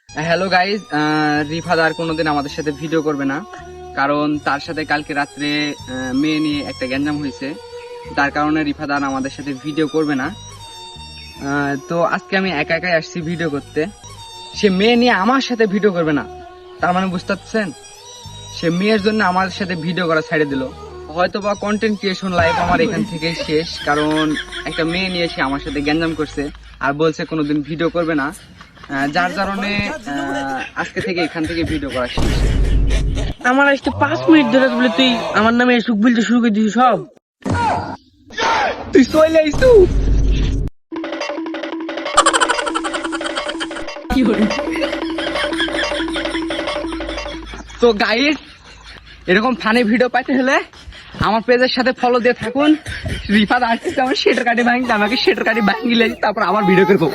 Hello guys, Rifat আর কোনোদিন আমাদের সাথে ভিডিও করবে না, কারণ তার সাথে কালকে রাত্রে মেয়ে নিয়ে একটা গ্যাঞ্জাম হয়েছে। তার কারণে রিফাত আর আমাদের সাথে ভিডিও করবে না। তো আজকে আমি একা একাই আসছি ভিডিও করতে। সে মেয়ে নিয়ে আমার সাথে ভিডিও করবে না, তার মানে বুঝতে পারছেন, সে মেয়ের জন্য আমার সাথে ভিডিও করা ছেড়ে দিল। হয়তো বা কন্টেন্ট ক্রিয়েশন লাইফ আমার এখান থেকে শেষ, কারণ একটা মেয়ে নিয়ে সে আমার সাথে গ্যাঞ্জাম করছে আর বলছে কোনোদিন ভিডিও করবে না। যার কারণে আজকে থেকে এখান থেকে ভিডিও করা শেষ। আমার আজকে 5 মিনিট ধরে বলে তুই আমার নামে সুখ বলতে শুরু করে দিছিস সব। তুই চলে আইসু। তো গাইস, এরকম ফানি ভিডিও পাইতে হলে আমার পেজের সাথে ফলো দিয়ে থাকুন। রিফাত আসছে আমার শেটার কাটি ভাঙতে, আমাকে শেটার কাটি ভাঙিলে তারপর আবার ভিডিও করবো।